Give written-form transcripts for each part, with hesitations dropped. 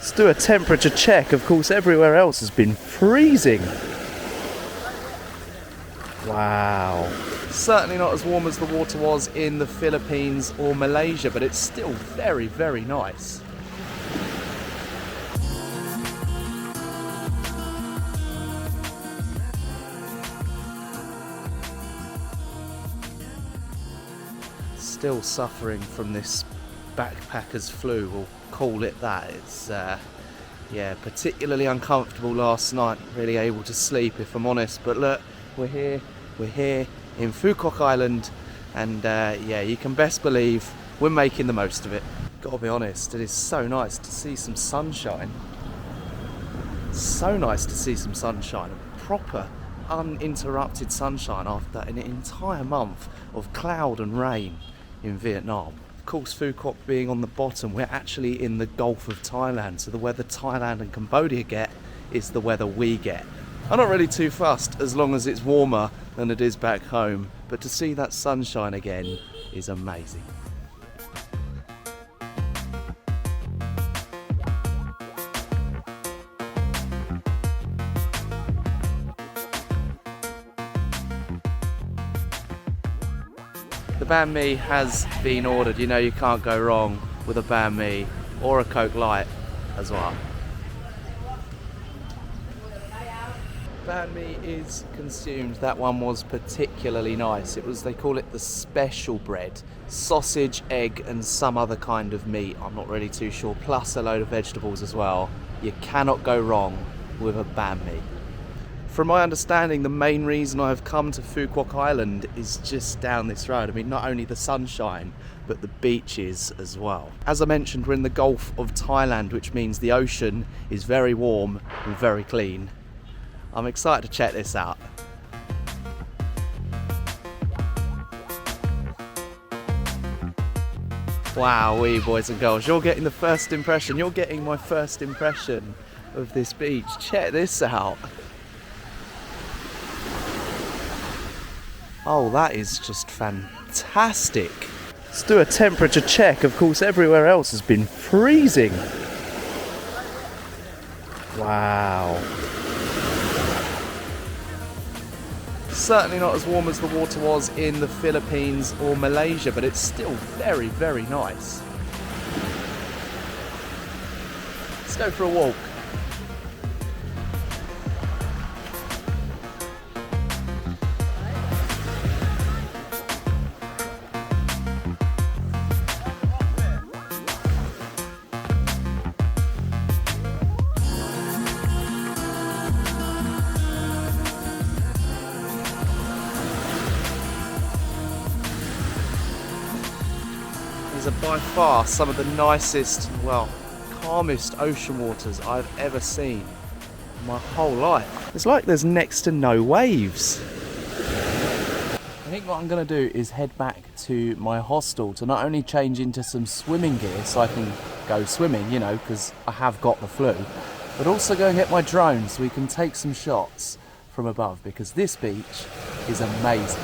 Let's do a temperature check. Of course, everywhere else has been freezing. Wow. Certainly not as warm as the water was in the Philippines or Malaysia, but it's still very, very nice. Still suffering from this backpacker's flu, we'll call it that. It's yeah, particularly uncomfortable last night, really able to sleep if I'm honest, but look, we're here in Phu Quoc Island, and yeah, you can best believe we're making the most of it. Gotta be honest, it is so nice to see some sunshine. So nice to see some sunshine, proper uninterrupted sunshine after an entire month of cloud and rain in Vietnam. Of course, Phu Quoc being on the bottom, we're actually in the Gulf of Thailand, so the weather Thailand and Cambodia get is the weather we get. I'm not really too fussed as long as it's warmer than it is back home, but to see that sunshine again is amazing. The banh mi has been ordered. You know you can't go wrong with a banh mi or a Coke Light as well. Banh mi is consumed. That one was particularly nice. It was, they call it the special bread. Sausage, egg and some other kind of meat. I'm not really too sure. Plus a load of vegetables as well. You cannot go wrong with a banh mi. From my understanding, the main reason I've come to Phu Quoc Island is just down this road. I mean, not only the sunshine, but the beaches as well. As I mentioned, we're in the Gulf of Thailand, which means the ocean is very warm and very clean. I'm excited to check this out. Wowee, boys and girls, you're getting the first impression. You're getting my first impression of this beach. Check this out. Oh, that is just fantastic. Let's do a temperature check. Of course, everywhere else has been freezing. Wow. Certainly not as warm as the water was in the Philippines or Malaysia, but it's still very, very nice. Let's go for a walk. These are by far some of the nicest, well, calmest ocean waters I've ever seen in my whole life. It's like there's next to no waves. I think what I'm going to do is head back to my hostel to not only change into some swimming gear so I can go swimming, you know, because I have got the flu, but also go and get my drone so we can take some shots from above, because this beach is amazing.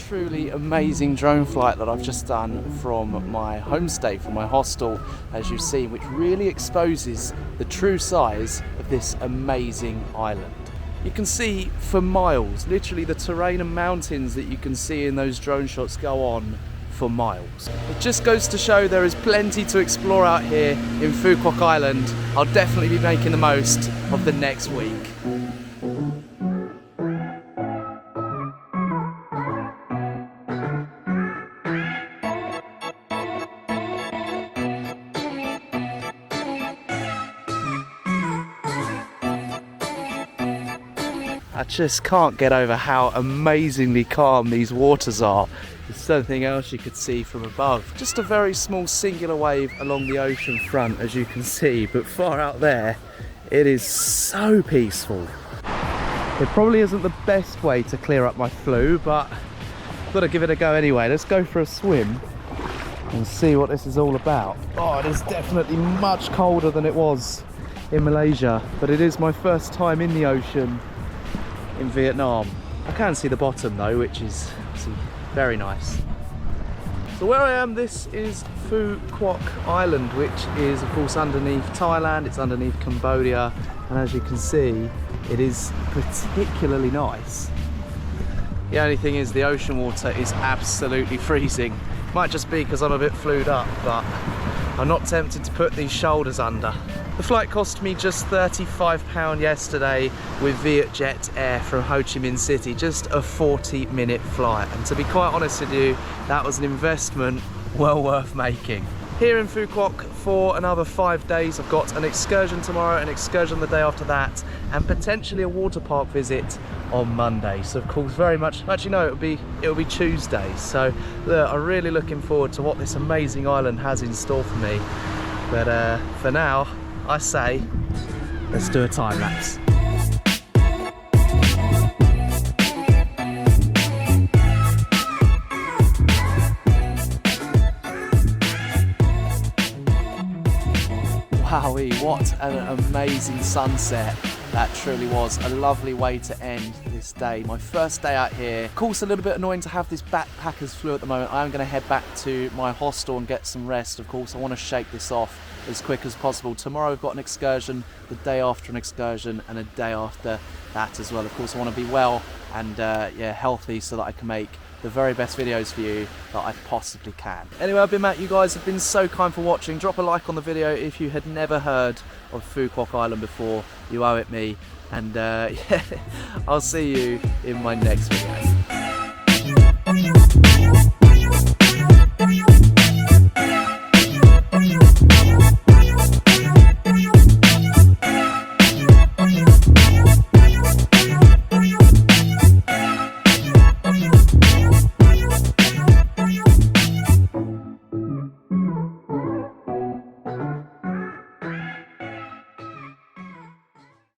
Truly amazing drone flight that I've just done from my homestay, from my hostel, as you see, which really exposes the true size of this amazing island. You can see for miles, literally the terrain and mountains that you can see in those drone shots go on for miles. It just goes to show there is plenty to explore out here in Phu Quoc Island. I'll definitely be making the most of the next week. I just can't get over how amazingly calm these waters are. There's something else you could see from above. Just a very small singular wave along the ocean front, as you can see, but far out there, it is so peaceful. It probably isn't the best way to clear up my flu, but I've got to give it a go anyway. Let's go for a swim and see what this is all about. Oh, it is definitely much colder than it was in Malaysia, but it is my first time in the ocean in Vietnam. I can see the bottom though, which is very nice. So where I am, this is Phu Quoc Island, which is of course underneath Thailand, it's underneath Cambodia, and as you can see, it is particularly nice. The only thing is the ocean water is absolutely freezing. Might just be because I'm a bit flued up, but I'm not tempted to put these shoulders under. The flight cost me just £35 yesterday with Vietjet Air from Ho Chi Minh City, just a 40-minute flight. And to be quite honest with you, that was an investment well worth making. Here in Phu Quoc for another 5 days. I've got an excursion tomorrow, an excursion the day after that, and potentially a water park visit on Monday. So of course very much, actually no, it'll be Tuesday. So look, I'm really looking forward to what this amazing island has in store for me. But for now, I say, let's do a time lapse. Wowee, what an amazing sunset. That truly was a lovely way to end this day. My first day out here. Of course, a little bit annoying to have this backpacker's flu at the moment. I am going to head back to my hostel and get some rest. Of course, I want to shake this off as quick as possible. Tomorrow I've got an excursion, the day after an excursion, and a day after that as well. Of course, I want to be well and yeah, healthy so that I can make the very best videos for you that I possibly can. Anyway, I've been Matt. You guys have been so kind for watching. Drop a like on the video if you had never heard of Phu Quoc Island before. You owe it me. And yeah, I'll see you in my next video.